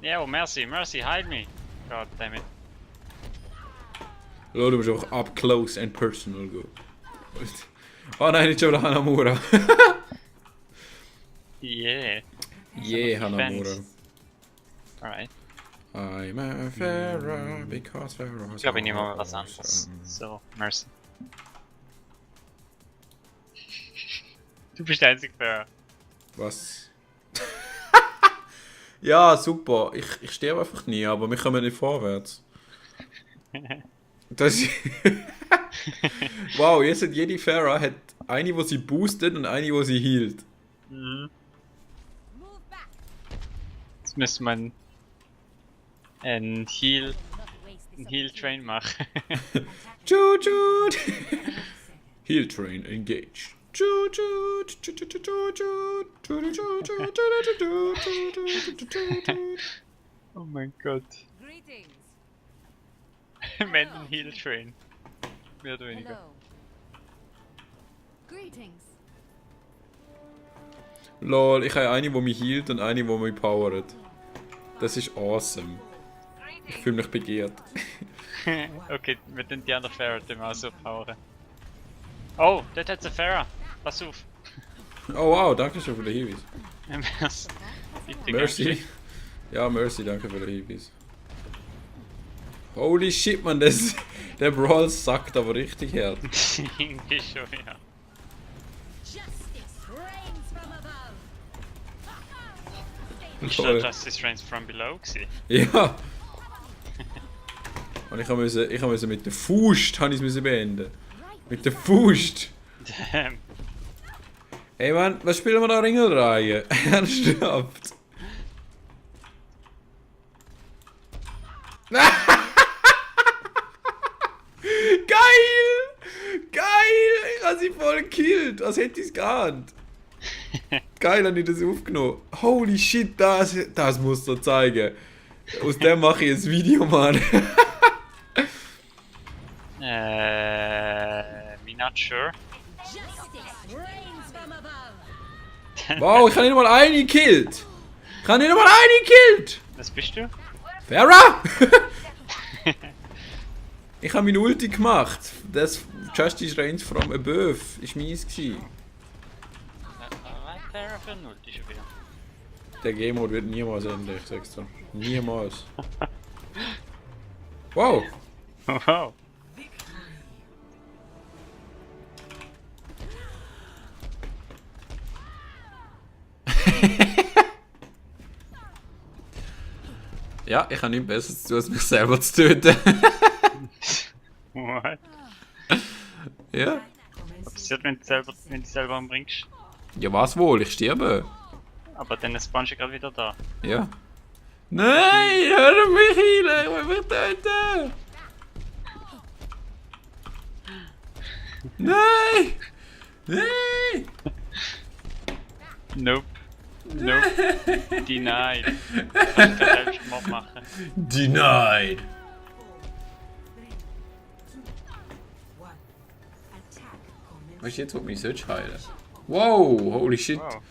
Yeah, oh, mercy, hide me. God damn it. Lol, du musst auch up close and personal gehen. Oh nein, nicht schon wieder Hanamura. Yeah. Yeah, Hanamura. Alright. I'm a Pharaoh, because Pharaoh. Ich glaube, ich nehme mal was anderes. So, mercy. Du bist der einzige Pharaoh. Was? Ja, super. Ich sterbe einfach nie, aber wir kommen nicht vorwärts. Das wow, jetzt hat jede Pharaoh hat eine, die sie boostet und eine, die sie healt. Mhm. Jetzt müsste man einen Heal-Train machen. Choo choo! Heal Train engaged. Choo choo choo choo choo choo choo choo choo choo. Oh mein Gott. Man Heal-Train. Mehr oder weniger. Lol, ich habe eine, die mich healt und eine, die mich powert. Das ist awesome. Ich fühle mich begehrt. Okay, wir den die anderen Pharaoh auch so powern. Oh, dort hat's einen Pharaoh. Pass auf. Oh wow, danke schön für den Hinweis. Bitte, Mercy. Ja, Mercy, danke für den Hinweis. Holy shit, man, der Brawl sackt aber richtig hart. Irgendwie schon, ja. Ist da Justice Reigns from below gewesen? Ja. Und ich musste mit der Faust beenden. Mit der Faust. Damn. Hey man, was spielen wir da Ringelreihe? Ernsthaft? Geil! Geil! Ich habe sie voll gekillt, als hätte ich es geahnt. Geil, habe ich das aufgenommen. Holy shit, das musst du zeigen. Aus dem mache ich ein Video, Mann. Me not sure. Wow, ich habe nicht mal einen gekillt. Was bist du? Farah! Ich habe meine Ulti gemacht. Das Justice Reigns from above ist meins gewesen. Was Pharaoh für ein Ulti schon wieder? Der Game Mode wird niemals enden, ich sag's dir. Niemals. Wow! Wow. Ja, ich habe nichts Besseres zu tun, als mich selber zu töten. What? Ja. Was passiert, wenn du dich selber umbringst? Ja, was wohl? Ich sterbe. Aber dann spawnst du gerade wieder da. Ja. Nein, hör mich heilen, ich will mich töten. Nein! Nein! Nope. Nope. Denied. Kannst du selbst Mob machen. Denied! Weißt du, jetzt wird mich Search heilen. Wow, holy shit. Wow.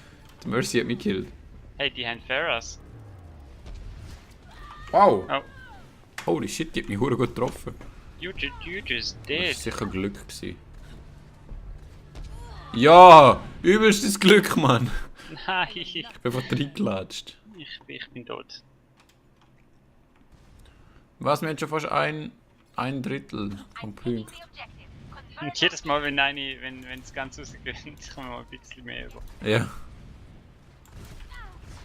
Die Mercy hat mich gekillt. Hey, die haben Pharaohs. Wow! Oh. Holy shit, die hat mich hure gut getroffen. You just Das did. war sicher Glück gewesen. Ja! Übelstes Glück, Mann! Nein. Ich bin einfach reingelatscht. Ich bin tot. Was, wir haben schon fast ein Drittel vom Punkt. Und jedes Mal, wenn es ganz rausgeht, kommen wir mal ein bisschen mehr über. Ja.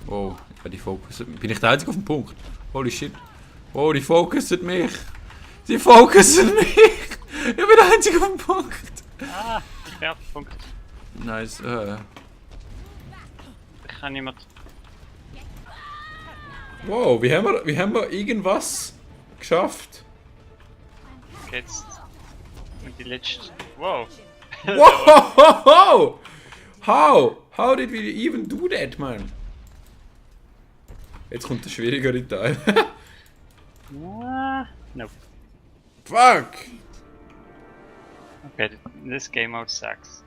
Wow, ja, die fokussen. Bin ich der Einzige auf dem Punkt? Holy shit. Wow, die fokussen mich. Die fokussen mich. Ich bin der Einzige auf dem Punkt. Ah, ja, Punkt. Nice. Ich kann niemand. Wow, wie haben wir irgendwas geschafft? Jetzt. Und die letzte. Wow. Wow! How did we even do that, man? Jetzt kommt der schwierigere Teil. Nope. Fuck! Okay, this game mode sucks.